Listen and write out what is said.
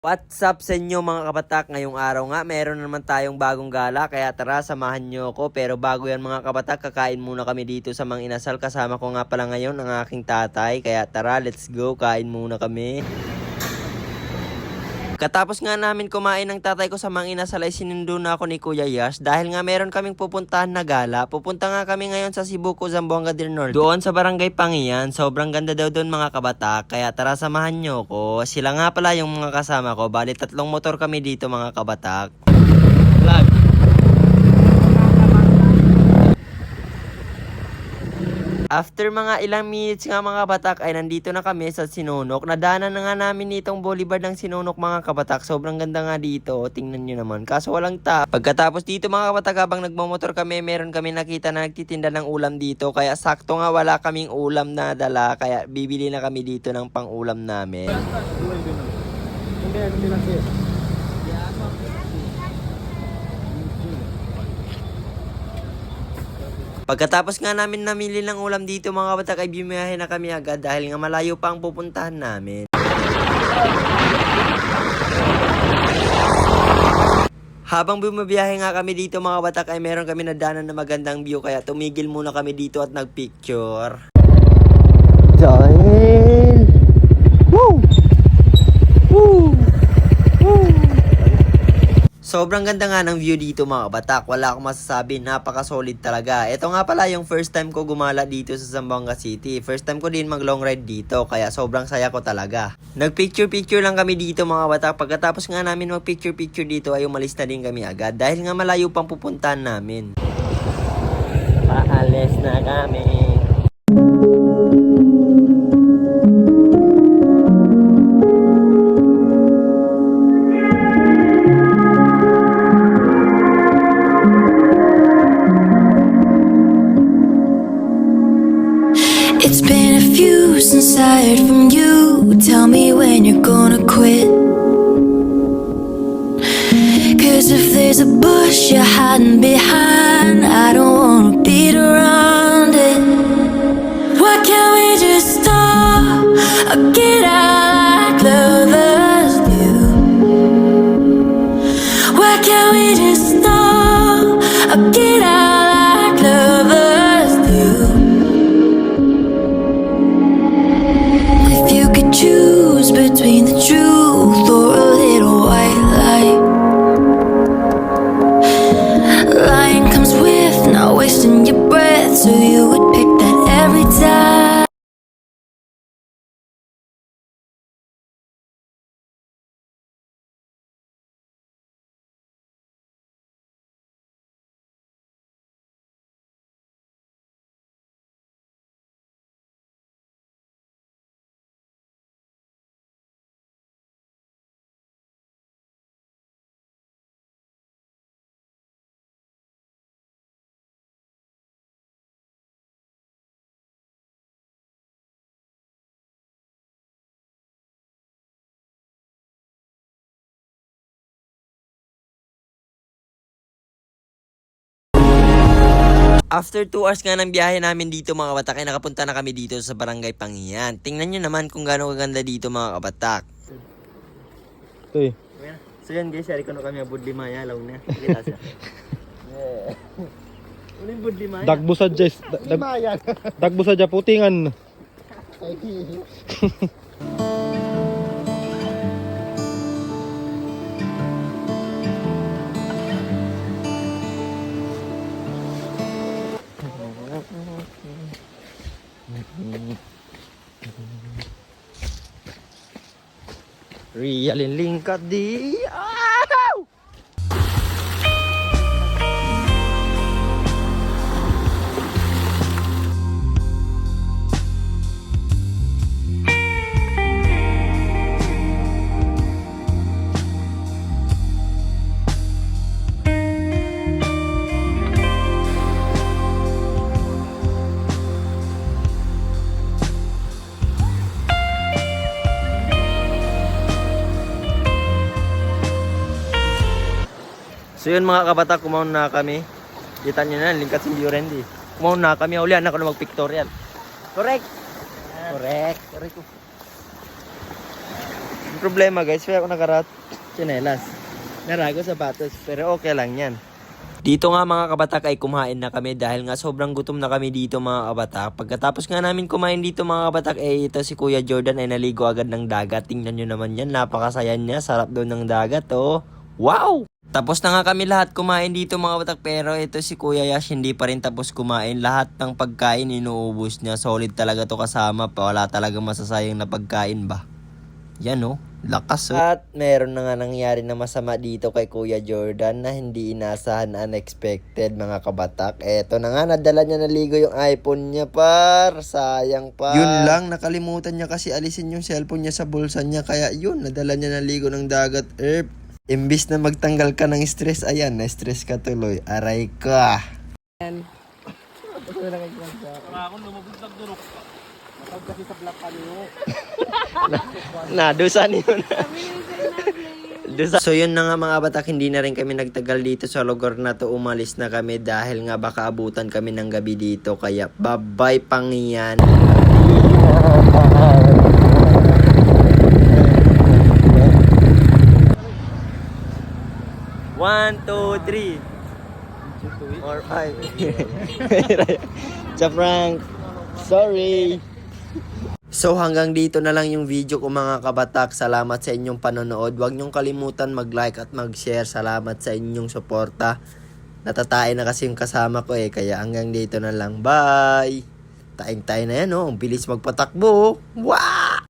What's up sa inyo mga kabatak? Ngayong araw nga meron naman tayong bagong gala, kaya tara samahan nyo ako. Pero bago yan mga kabatak, kakain muna kami dito sa Mang Inasal. Kasama ko nga pala ngayon ang aking tatay, kaya tara let's go, kain muna kami. Katapos nga namin kumain ng tatay ko sa Mang Inasal ay sinundo na ako ni Kuya Yash dahil nga meron kaming pupuntahan na gala. Pupunta nga kami ngayon sa Cebu, Zamboanga del Norte. Doon sa Barangay Pangian, sobrang ganda daw doon mga kabatak, kaya tara samahan nyo ko. Sila nga pala yung mga kasama ko, bali 3 motor kami dito mga kabatak. Vlog. After mga ilang minutes nga mga kabatak ay nandito na kami sa Sinunok. Nadaanan na nga namin itong Boulevard ng Sinunok mga kabatak. Sobrang ganda nga dito. Tingnan nyo naman. Kaso walang tap. Pagkatapos dito mga kabatak, habang nagmamotor kami, meron kami nakita na nagtitinda ng ulam dito. Kaya sakto nga wala kaming ulam na dala. Kaya bibili na kami dito ng pang-ulam namin. Pagkatapos nga namin namili ng ulam dito mga kabatak ay bumiyahe na kami agad dahil nga malayo pa ang pupuntahan namin. Habang bumabiyahe nga kami dito mga kabatak ay meron kami nadaanan na magandang view, kaya tumigil muna kami dito at nagpicture. Dahil! Woo! Woo! Woo! Sobrang ganda nga ng view dito mga kabatak. Wala akong masasabi, napaka-solid talaga. Ito nga pala yung first time ko gumala dito sa Zamboanga City. First time ko din mag long ride dito, kaya sobrang saya ko talaga. Nag-picture-picture lang kami dito mga kabatak. Pagkatapos nga namin mag-picture-picture dito ay umalis na din kami agad dahil nga malayo pang pupuntahan namin. Paalis na kami. It's been a few since I heard from you. Tell me when you're gonna quit. Cause if there's a bush you're hiding behind, I don't wanna beat around it. Why can't we just stop or get out like lovers do? Why can't we just stop or get out like lovers do? If you could choose between the truth or a little white lie, lying comes with not wasting your breath, so you would pick that every time. After 2 hours nga ng biyahe namin dito mga kabatak ay nakapunta na kami dito sa Barangay Pangian. Tingnan nyo naman kung gaano kaganda dito mga kabatak. Tuy. So yan guys, yari ko na kami abud limaya, law na. Kita siya. Ano yung bud limaya? Dagbusad Jess. Dagbusad ja putingan. Realin lingkat di. So yun mga kabatak, kumaon na kami. Kita nyo na, lingkat si Randy. Kumaon na kami, ulian ako na mag-pictorial. Correct! Correct! Correct. problema guys, kaya ako nakarat tsinelas. Narago sapatos, pero okay lang yan. Dito nga mga kabatak ay kumain na kami dahil nga sobrang gutom na kami dito mga kabatak. Pagkatapos nga namin kumain dito mga kabatak, ito si Kuya Jordan ay naligo agad ng dagat. Tingnan nyo naman yan, napakasaya niya, sarap doon ng dagat oh. Wow! Tapos na nga kami lahat kumain dito mga kabatak, pero ito si Kuya Yash hindi pa rin tapos kumain. Lahat ng pagkain inuubos niya, solid talaga to kasama pa, wala talaga masasayang na pagkain ba. Yan oh. Lakas oh. At meron na nga nangyari na masama dito kay Kuya Jordan na hindi inasahan, unexpected mga kabatak. Eto na nga, nadala niya naligo yung iPhone niya par. Sayang pa. Yun lang, nakalimutan niya kasi alisin yung cellphone niya sa bulsa niya. Kaya yun, nadala niya naligo ng dagat. Imbis na magtanggal ka ng stress, ayan, na-stress ka tuloy. Aray ka. Nadusan yun. So yun na nga mga batak, hindi na rin kami nagtagal dito sa lugar na to. Umalis na kami dahil nga baka abutan kami ng gabi dito. Kaya bye-bye pangyan. 1, 2, 3 or 5. Cha-prank. Sorry. So hanggang dito na lang yung video ko mga kabatak. Salamat sa inyong panonood. Huwag niyong kalimutan mag-like at mag-share. Salamat sa inyong suporta. Natatae na kasi yung kasama ko kaya hanggang dito na lang. Bye! Taing-tayo na yan Ang bilis magpatakbo. Wow!